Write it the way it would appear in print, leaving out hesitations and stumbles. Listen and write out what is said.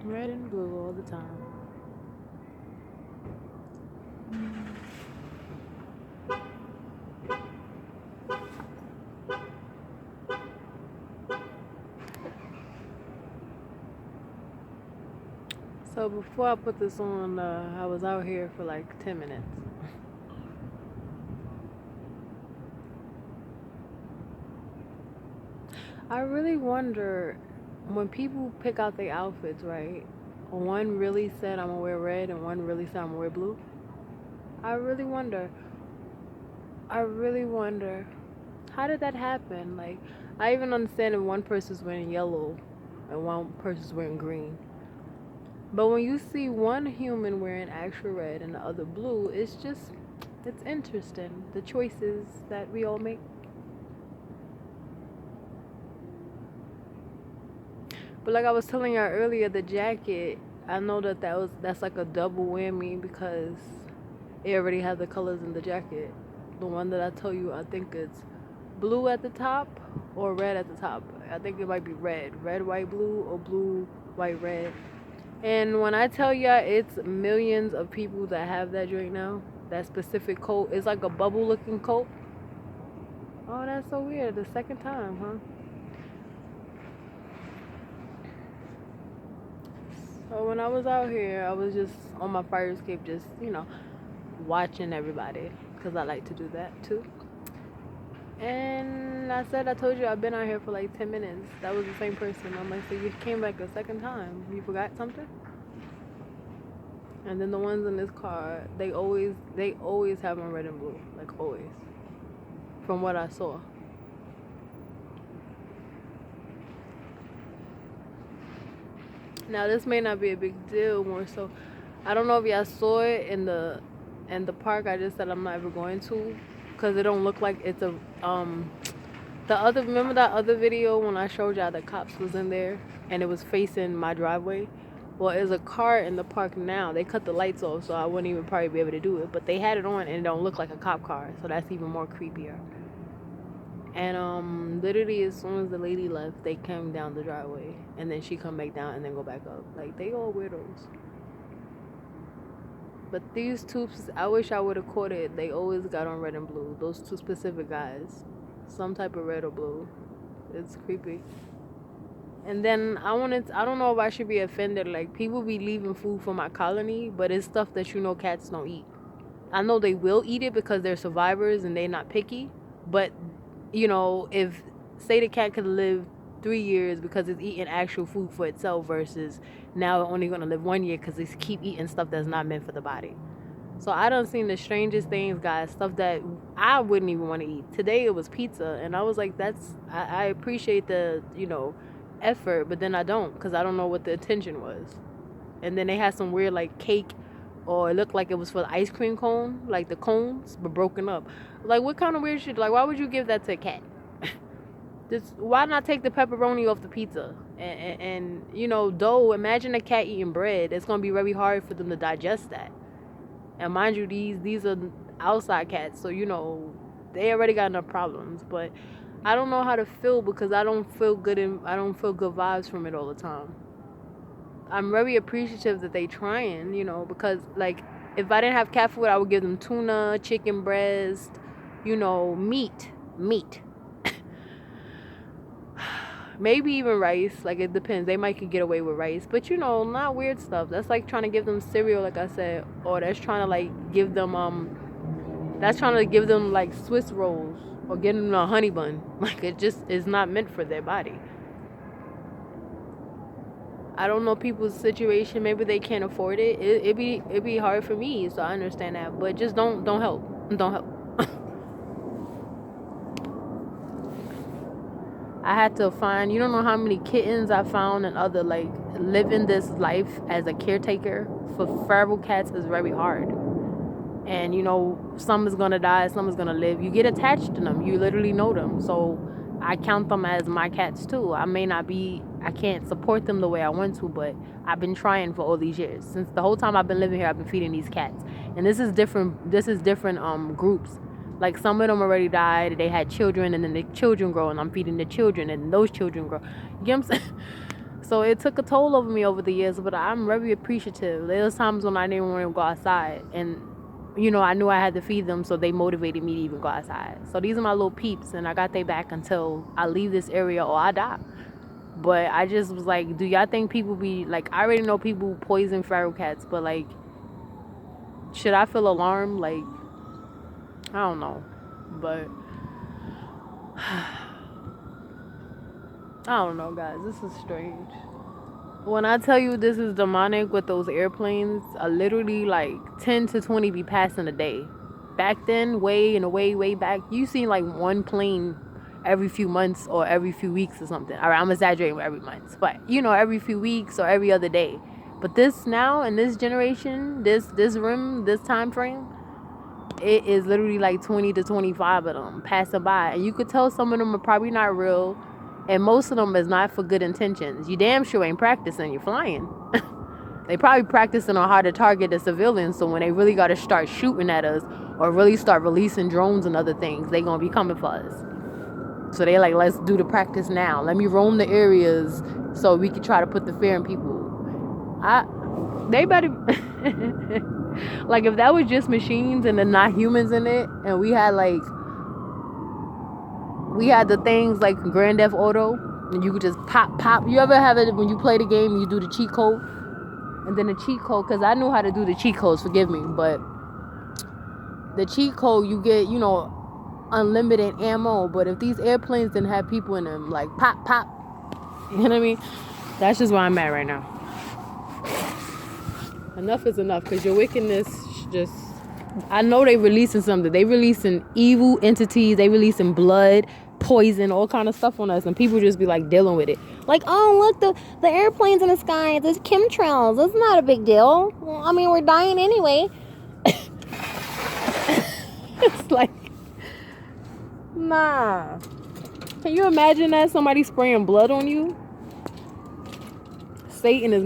Red and blue all the time. So before I put this on, I was out here for like 10 minutes. I really wonder when people pick out their outfits, right? One really said I'm gonna wear red and one really said I'm gonna wear blue. I really wonder. I really wonder. How did that happen? Like, I even understand if one person's wearing yellow and one person's wearing green. But when you see one human wearing actual red and the other blue, it's interesting. The choices that we all make. But like I was telling you earlier, the jacket, I know that's like a double whammy because it already has the colors in the jacket. The one that I tell you, I think it's blue at the top or red at the top. I think it might be red, white, blue, or blue, white, red. And when I tell ya, it's millions of people that have that drink now. That specific coat. It's like a bubble looking coat. Oh, that's so weird. The second time, huh? So when I was out here, I was just on my fire escape, just, watching everybody. Because I like to do that too. And I told you I've been out here for like 10 minutes. That was the same person. I'm like, so you came back a second time. You forgot something? And then the ones in this car, they always have on red and blue. Like always. From what I saw. Now this may not be a big deal, more so I don't know if y'all saw it in the park. I just said I'm not ever going to, because it don't look like it's a remember that other video when I showed y'all the cops was in there and it was facing my driveway? Well, there's a car in the park now. They cut the lights off, so I wouldn't even probably be able to do it. But they had it on, and it don't look like a cop car, so that's even more creepier. And literally, as soon as the lady left, they came down the driveway, and then she come back down and then go back up. Like, they all weirdos. But these two, I wish I would have caught it. They always got on red and blue. Those two specific guys, some type of red or blue. It's creepy. And then I don't know if I should be offended. Like, people be leaving food for my colony, but it's stuff that cats don't eat. I know they will eat it because they're survivors and they're not picky. But, if, say the cat could live 3 years because it's eating actual food for itself versus now it's only going to live 1 year because it's keep eating stuff that's not meant for the body. So I done seen the strangest things, guys. Stuff that I wouldn't even want to eat. Today it was pizza. And I was like, I appreciate the, effort, but then I don't, because I don't know what the intention was. And then they had some weird like cake, or it looked like it was for the ice cream cone, like the cones but broken up. Like, what kind of weird shit? Like, why would you give that to a cat? Just why not take the pepperoni off the pizza and dough? Imagine a cat eating bread. It's gonna be very hard for them to digest that. And mind you, these are outside cats, so they already got enough problems. But I don't know how to feel because I don't feel good vibes from it all the time. I'm very appreciative that they trying, because like if I didn't have cat food, I would give them tuna, chicken breast, meat. Maybe even rice. Like, it depends. They might could get away with rice, but not weird stuff. That's like trying to give them cereal, like I said, or that's trying to like give them like Swiss rolls or give them a honey bun. Like, it just is not meant for their body. I don't know people's situation. Maybe they can't afford it. It'd be hard for me, so I understand that. But just don't help. Don't help. I had to find, you don't know how many kittens I found and other, like, living this life as a caretaker for feral cats is very hard. And, some is going to die, some is going to live. You get attached to them. You literally know them. So I count them as my cats too. I can't support them the way I want to, but I've been trying for all these years. Since the whole time I've been living here, I've been feeding these cats. And this is different groups. Like, some of them already died, they had children, and then the children grow, and I'm feeding the children, and those children grow. You get what I'm saying? So it took a toll over me over the years, but I'm very appreciative. There was times when I didn't want to go outside, and I knew I had to feed them, so they motivated me to even go outside. So these are my little peeps, and I got their back until I leave this area or I die. But I just was like, do y'all think people be like, I already know people poison feral cats, but like, should I feel alarmed? Like, I don't know, but I don't know, guys. This is strange. When I tell you this is demonic with those airplanes, literally like 10 to 20 be passing a day. Back then, way back, you seen like one plane every few months or every few weeks or something. All right, I'm exaggerating with every month, but every few weeks or every other day. But this now, in this generation, this time frame, it is literally like 20 to 25 of them passing by. And you could tell some of them are probably not real. And most of them is not for good intentions. You damn sure ain't practicing. You're flying. They probably practicing on how to target the civilians. So when they really got to start shooting at us or really start releasing drones and other things, they going to be coming for us. So they like, let's do the practice now. Let me roam the areas so we can try to put the fear in people. They better... Like, if that was just machines and then not humans in it, and we had the things like Grand Theft Auto, and you could just pop. You ever have it when you play the game, you do the cheat code, and then the cheat code, because I knew how to do the cheat codes, forgive me, but the cheat code, you get, unlimited ammo. But if these airplanes didn't have people in them, like pop, you know what I mean? That's just where I'm at right now. Enough is enough, because your wickedness just... I know they releasing something. They releasing evil entities. They releasing blood, poison, all kind of stuff on us, and people just be like dealing with it. Like, oh, look, the airplanes in the sky. There's chemtrails. That's not a big deal. Well, I mean, we're dying anyway. It's like, nah. Can you imagine that? Somebody spraying blood on you? Satan is